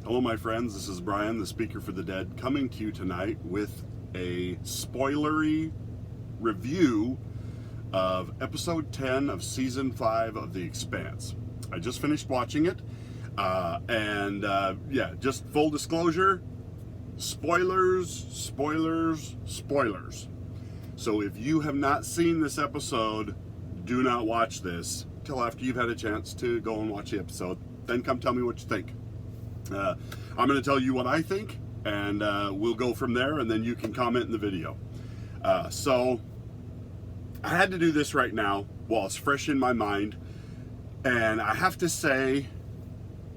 Hello, my friends. This is Brian, the Speaker for the Dead, coming to you tonight with a spoilery review of episode 10 of season 5 of The Expanse. I just finished watching it, and just full disclosure, spoilers. So if you have not seen this episode, do not watch this till after you've had a chance to go and watch the episode. Then come tell me what you think. I'm going to tell you what I think, and we'll go from there, and then you can comment in the video. So I had to do this right now while it's fresh in my mind, and I have to say,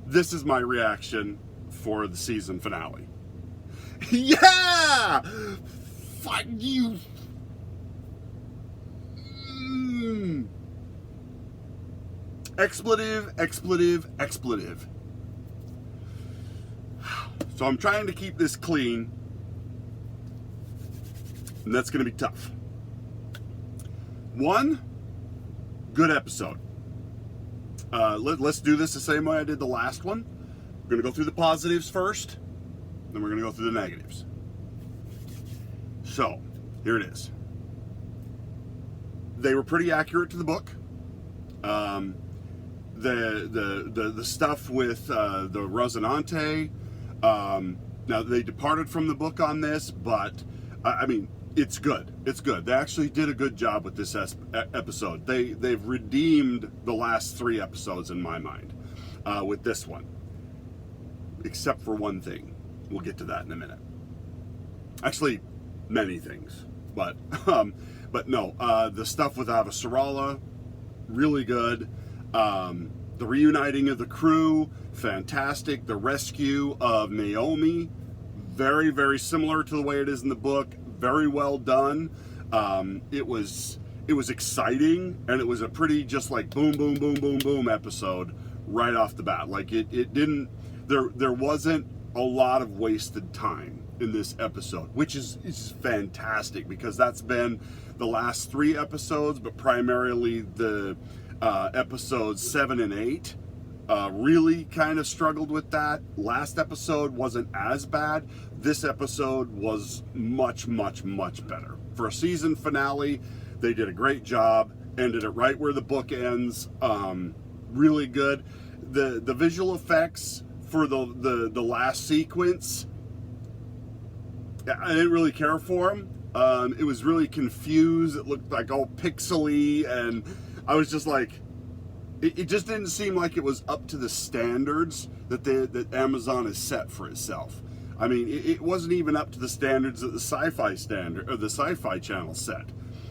this is my reaction for the season finale. Yeah! Fuck you! Expletive. So I'm trying to keep this clean, and that's going to be tough. One, good episode. Let's do this the same way I did the last one. We're going to go through the positives first, then we're going to go through the negatives. So, here it is. They were pretty accurate to the book. The stuff with the Rosinante, now they departed from the book on this, but I mean, it's good. It's good. They actually did a good job with this episode. They've redeemed the last 3 episodes in my mind with this one, except for one thing. We'll get to that in a minute. Actually, many things, but no, the stuff with Avasarala, really good. The reuniting of the crew, fantastic. The rescue of Naomi, very, very similar to the way it is in the book. Very well done. It was exciting, and it was a pretty just like boom episode right off the bat. Like it didn't. There wasn't a lot of wasted time in this episode, which is fantastic, because that's been the last 3 episodes, but primarily the episodes 7 and 8 really kind of struggled with that. Last episode wasn't as bad. This episode was much better. For a season finale, they did a great job. Ended it right where the book ends. Really good. The visual effects for the last sequence, I didn't really care for them. It was really confused. It looked like all pixely, and I was just like, it just didn't seem like it was up to the standards that Amazon has set for itself. I mean, it wasn't even up to the standards that the Sci-Fi Channel set.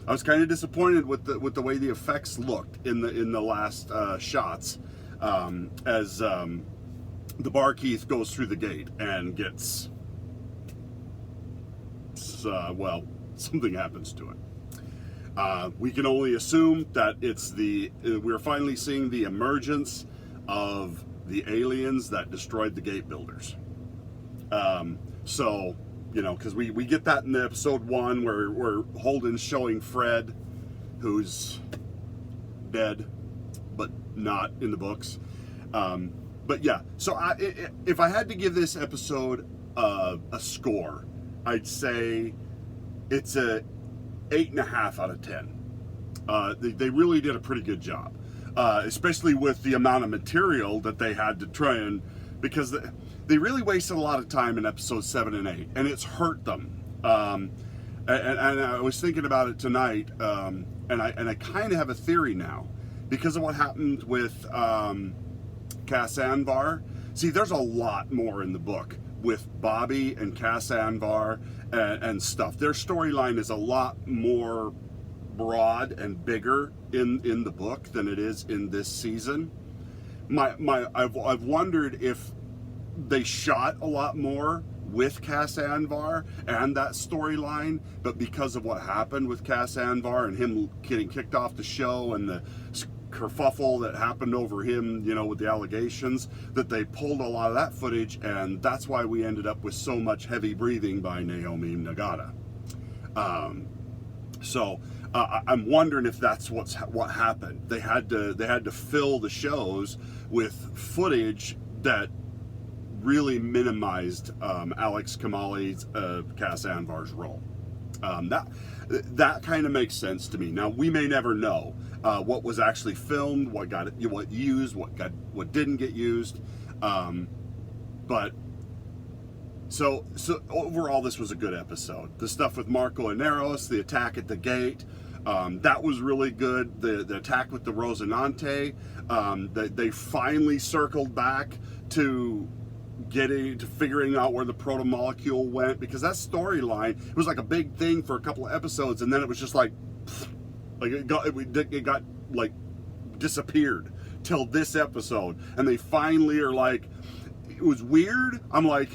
I was kind of disappointed with the way the effects looked in the last shots, as the barkeep goes through the gate and gets something happens to it. We can only assume that we're finally seeing the emergence of the aliens that destroyed the gate builders. So, because we get that in the episode 1 where Holden's showing Fred, who's dead, but not in the books. But yeah, so if I had to give this episode a score, I'd say it's a 8.5 out of 10. They really did a pretty good job, especially with the amount of material that they had to try and, because they really wasted a lot of time in episodes 7 and 8, and it's hurt them. And I was thinking about it tonight, and I kind of have a theory now, because of what happened with Cass Anvar. See, there's a lot more in the book with Bobby and Cass Anvar and stuff. Their storyline is a lot more broad and bigger in the book than it is in this season. I've wondered if they shot a lot more with Cass Anvar and that storyline, but because of what happened with Cass Anvar and him getting kicked off the show and the kerfuffle that happened over him, with the allegations, that they pulled a lot of that footage, and that's why we ended up with so much heavy breathing by Naomi Nagata. So I'm wondering if that's what happened. They had to fill the shows with footage that really minimized Alex Kamali's Cass Anvar's role. That kind of makes sense to me. Now, we may never know what was actually filmed, what used, what didn't get used, but so overall, this was a good episode. The stuff with Marco and Neros, the attack at the gate, that was really good. The attack with the Rosinante, they finally circled back to figuring out where the proto-molecule went, because that storyline, it was like a big thing for a couple of episodes, and then it was just like it got like disappeared till this episode, and they finally are like, it was weird. I'm like,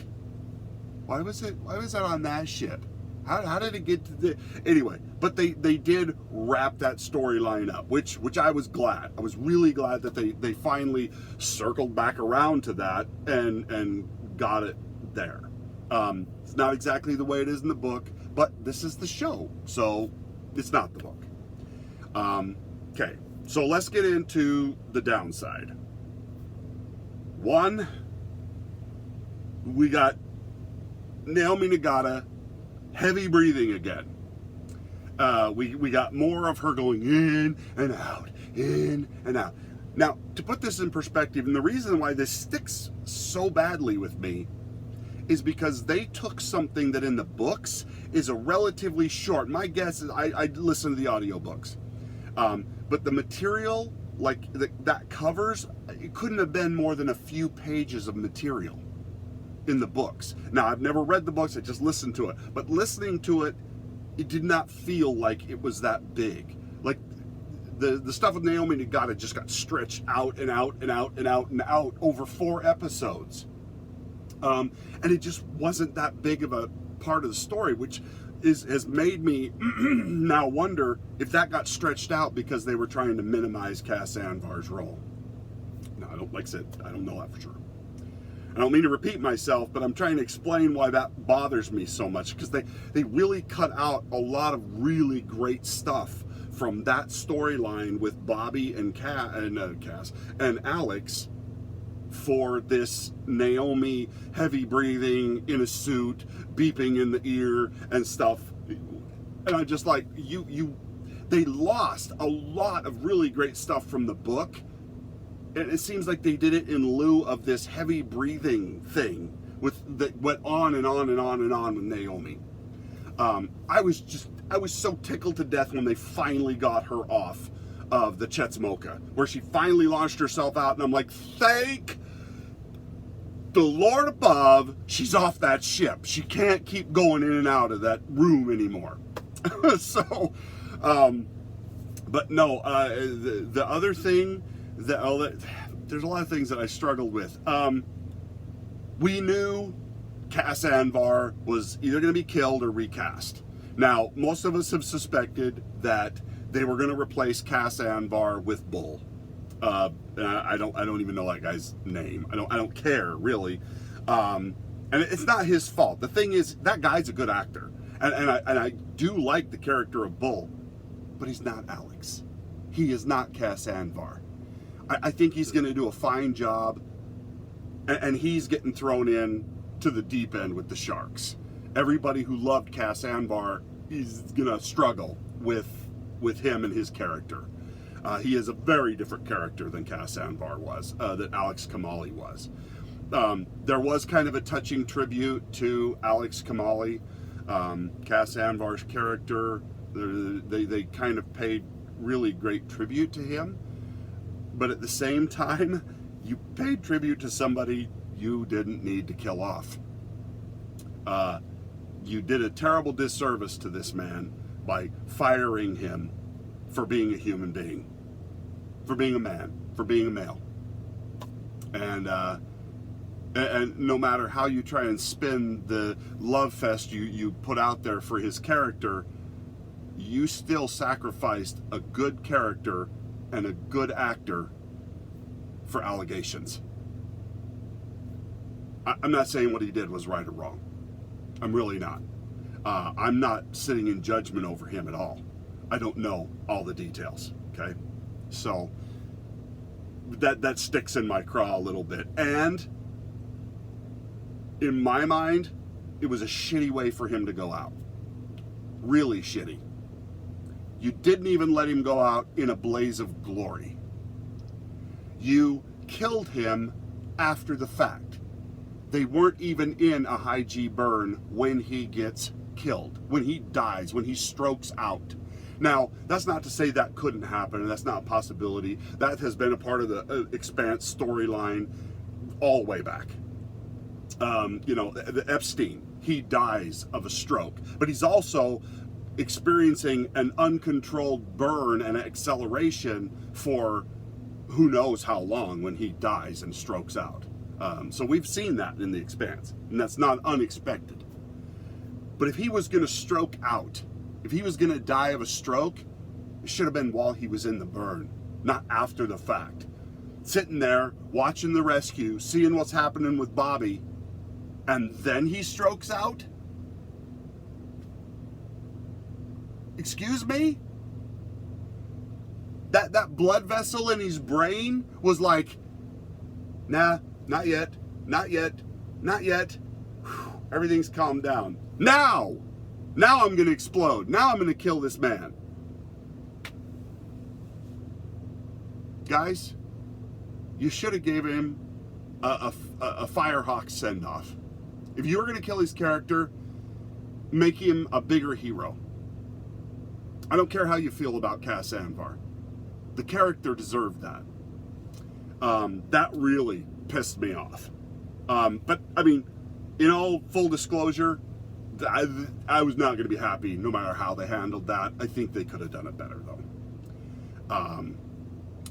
why was that on that ship? How did it get to the... Anyway, but they did wrap that storyline up, which I was glad. I was really glad that they finally circled back around to that and got it there. It's not exactly the way it is in the book, but this is the show, so it's not the book. Okay, so let's get into the downside. One, we got Naomi Nagata heavy breathing again. We got more of her going in and out, in and out. Now, to put this in perspective, and the reason why this sticks so badly with me is because they took something that in the books is a relatively short, my guess is, I listen to the audiobooks, but the material, like that covers, it couldn't have been more than a few pages of material in the books. Now, I've never read the books, I just listened to it. But listening to it, it did not feel like it was that big. Like, the stuff with Naomi Nagata just got stretched out and out and out and out and out over 4 episodes. And it just wasn't that big of a part of the story, which has made me now wonder if that got stretched out because they were trying to minimize Cass Anvar's role. Now, like I said, I don't know that for sure. I don't mean to repeat myself, but I'm trying to explain why that bothers me so much, because they really cut out a lot of really great stuff from that storyline with Bobby and Cass and Alex for this Naomi heavy breathing in a suit, beeping in the ear and stuff. And I'm just like, they lost a lot of really great stuff from the book. And it seems like they did it in lieu of this heavy breathing thing that went on and on and on and on with Naomi. I was so tickled to death when they finally got her off of the Chetsmoka, where she finally launched herself out, and I'm like, thank the Lord above, she's off that ship. She can't keep going in and out of that room anymore. So, but no, the other thing, there's a lot of things that I struggled with. We knew Cass Anvar was either going to be killed or recast. Now, most of us have suspected that they were going to replace Cass Anvar with Bull. I don't even know that guy's name. I don't care really. And it's not his fault. The thing is, that guy's a good actor, and I do like the character of Bull, but he's not Alex. He is not Cass Anvar. I think he's going to do a fine job, and he's getting thrown in to the deep end with the sharks. Everybody who loved Cass Anvar is going to struggle with him and his character. He is a very different character than Cass Anvar was, that Alex Kamali was. There was kind of a touching tribute to Alex Kamali, Cass Anvar's character. They kind of paid really great tribute to him. But at the same time, you paid tribute to somebody you didn't need to kill off. You did a terrible disservice to this man by firing him for being a human being, for being a man, for being a male. And no matter how you try and spin the love fest you put out there for his character, you still sacrificed a good character and a good actor for allegations. I'm not saying what he did was right or wrong. I'm really not. I'm not sitting in judgment over him at all. I don't know all the details, okay? So that sticks in my craw a little bit. And in my mind, it was a shitty way for him to go out. Really shitty. You didn't even let him go out in a blaze of glory. You killed him after the fact. They weren't even in a high G burn when he gets killed, when he dies, when he strokes out. Now, that's not to say that couldn't happen, and that's not a possibility. That has been a part of the Expanse storyline all the way back. The Epstein, he dies of a stroke, but he's also experiencing an uncontrolled burn and acceleration for who knows how long when he dies and strokes out. So we've seen that in the Expanse, and that's not unexpected. But if he was going to stroke out, if he was going to die of a stroke, it should have been while he was in the burn, not after the fact. Sitting there, watching the rescue, seeing what's happening with Bobby, and then he strokes out? Excuse me? That blood vessel in his brain was like, nah, not yet, not yet, not yet. Whew, everything's calmed down. Now I'm going to explode. Now I'm going to kill this man. Guys, you should have gave him a Firehawk send-off. If you were going to kill his character, make him a bigger hero. I don't care how you feel about Cass Anvar. The character deserved that. That really pissed me off. But, I mean, in all full disclosure, I was not going to be happy no matter how they handled that. I think they could have done it better, though.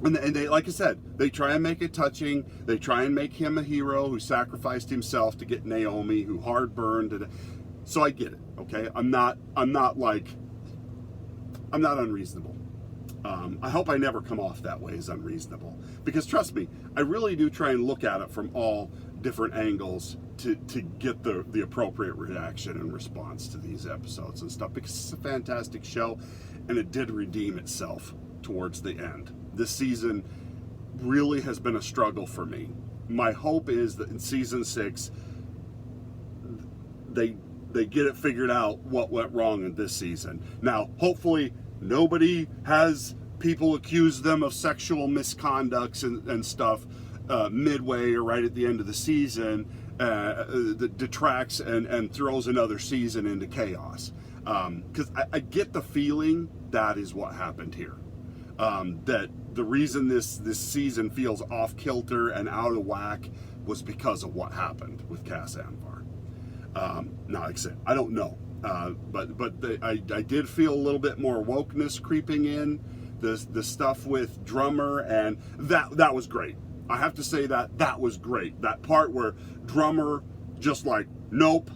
And they, like I said, they try and make it touching. They try and make him a hero who sacrificed himself to get Naomi, who hard burned. So I get it, okay? I'm not unreasonable. I hope I never come off that way as unreasonable. Because trust me, I really do try and look at it from all different angles to get the appropriate reaction and response to these episodes and stuff. Because it's a fantastic show, and it did redeem itself towards the end. This season really has been a struggle for me. My hope is that in season 6, they get it figured out what went wrong in this season. Now, hopefully, nobody has people accuse them of sexual misconducts and stuff midway or right at the end of the season that detracts and throws another season into chaos. Because I get the feeling that is what happened here. That the reason this season feels off kilter and out of whack was because of what happened with Cass Anvar. Now, like I said, I don't know. I did feel a little bit more wokeness creeping in. The stuff with Drummer, and that was great. I have to say that was great. That part where Drummer just like, nope,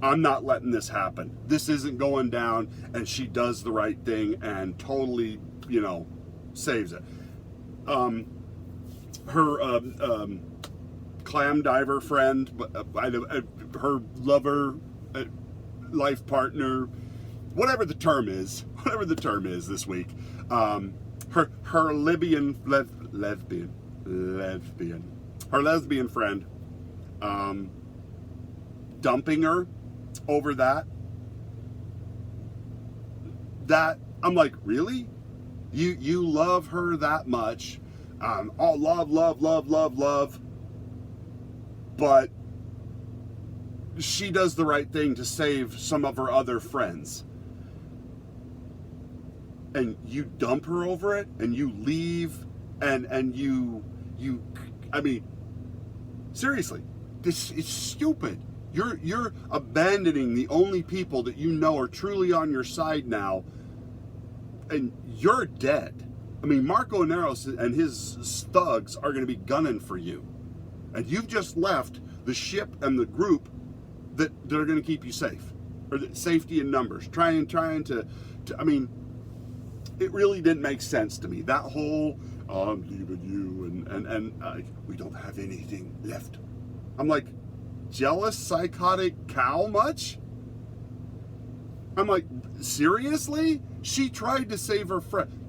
I'm not letting this happen. This isn't going down, and she does the right thing and totally, saves it. Her clam diver friend, her lover, life partner, whatever the term is this week, her lesbian friend, dumping her over that I'm like, really? You love her that much, all love, but she does the right thing to save some of her other friends, and you dump her over it, and you leave, and you I mean, seriously, this is stupid. You're abandoning the only people that you know are truly on your side now, and you're dead. I mean, Marco Neros and his thugs are going to be gunning for you, and you've just left the ship and the group that are going to keep you safe, or the safety in numbers. Trying to I mean, it really didn't make sense to me. That whole I'm leaving you and we don't have anything left. I'm like, jealous psychotic cow much? I'm like, seriously? She tried to save her friend.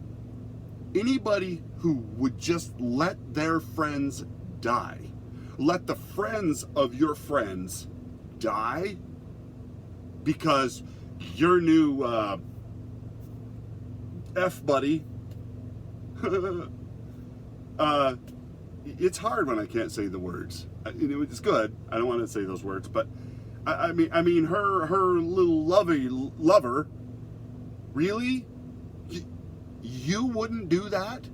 Anybody who would just let their friends die, let the friends of your friends die because your new F buddy, it's hard when I can't say the words. It's good. I don't want to say those words, but I mean, her little lover. Really, you wouldn't do that?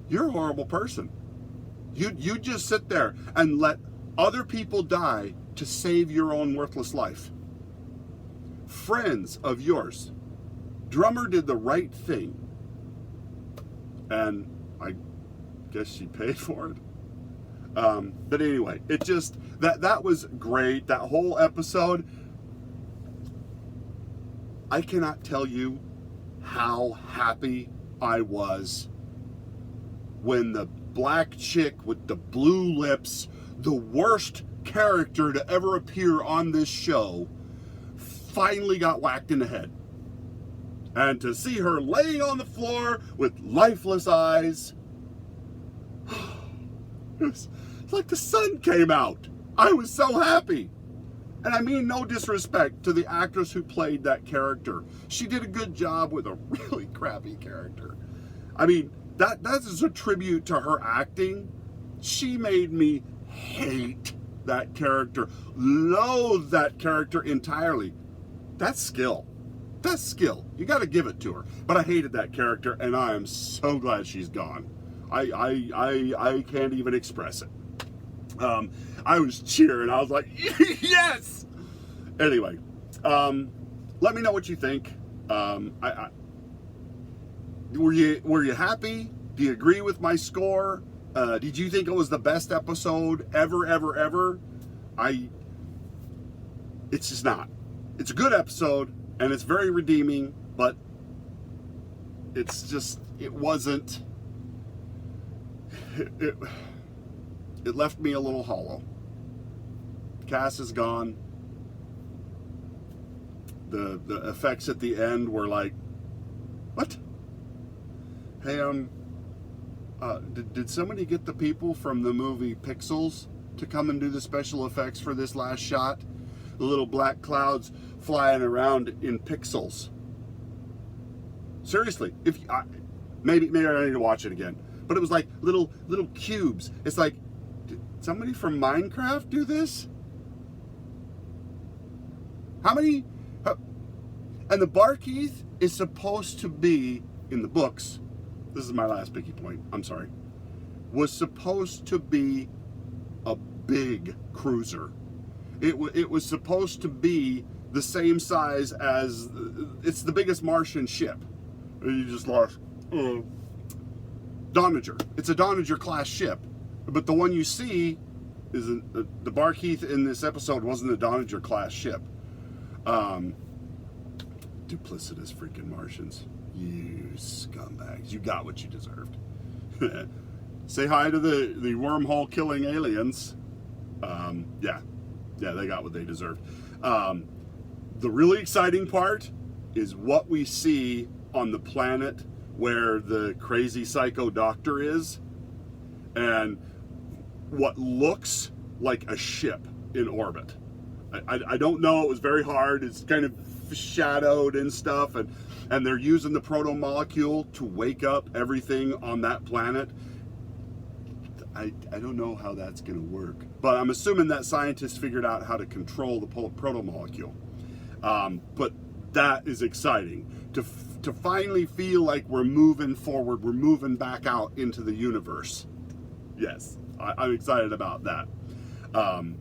You're a horrible person. You just sit there and let other people die to save your own worthless life. Friends of yours, drummer did the right thing, and I guess she paid for it. But anyway, it just that was great. That whole episode, I cannot tell you how happy I was when the black chick with the blue lips, the worst character to ever appear on this show, finally got whacked in the head. And to see her laying on the floor with lifeless eyes, it's like the sun came out. I was so happy. And I mean no disrespect to the actress who played that character. She did a good job with a really crappy character. I mean, that is a tribute to her acting. She made me hate that character, loathe that character entirely. That's skill. That's skill. You got to give it to her. But I hated that character, and I am so glad she's gone. I can't even express it. I was cheering. I was like, yes! Anyway, let me know what you think. Were you happy? Do you agree with my score? Did you think it was the best episode ever? It's just not. It's a good episode, and it's very redeeming, but it wasn't, it left me a little hollow. Cass is gone. The effects at the end were like, what? Hey, did somebody get the people from the movie Pixels to come and do the special effects for this last shot? The little black clouds flying around in pixels. Seriously, maybe I need to watch it again. But it was like little cubes. It's like, did somebody from Minecraft do this? How many? And the Barkeith is supposed to be, in the books, this is my last picky point, I'm sorry, was supposed to be a big cruiser. It was supposed to be the same size as, it's the biggest Martian ship. You just lost. Donager. It's a Donager class ship. But the one you see isn't, the Barkeith in this episode wasn't a Donager class ship. Duplicitous freaking Martians. You scumbags. You got what you deserved. Say hi to the wormhole killing aliens. Yeah, they got what they deserved. The really exciting part is what we see on the planet where the crazy psycho doctor is, and what looks like a ship in orbit. I don't know, it was very hard. It's kind of shadowed and stuff, and they're using the proto-molecule to wake up everything on that planet. I don't know how that's going to work, but I'm assuming that scientists figured out how to control the proto-molecule. But that is exciting to finally feel like we're moving forward, we're moving back out into the universe. Yes, I'm excited about that. And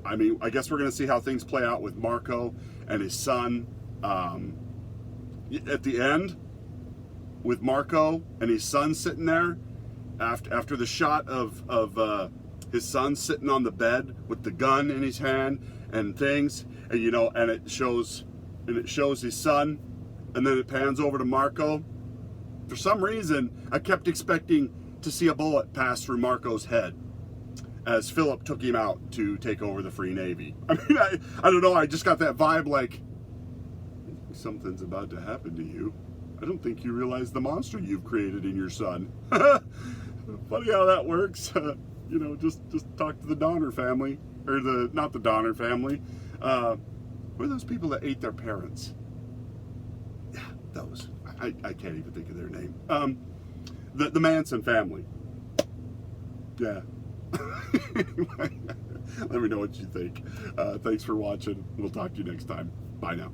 I mean, I guess we're going to see how things play out with Marco and his son. At the end, with Marco and his son sitting there, after the shot of his son sitting on the bed with the gun in his hand and things, and and it shows his son, and then it pans over to Marco. For some reason, I kept expecting to see a bullet pass through Marco's head as Philip took him out to take over the Free Navy. I mean, I don't know, I just got that vibe like, something's about to happen to you. I don't think you realize the monster you've created in your son. Funny how that works. Just talk to the Donner family. or not the Donner family. Who are those people that ate their parents? Yeah, those. I can't even think of their name. The Manson family. Yeah. Anyway, let me know what you think. Thanks for watching. We'll talk to you next time. Bye now.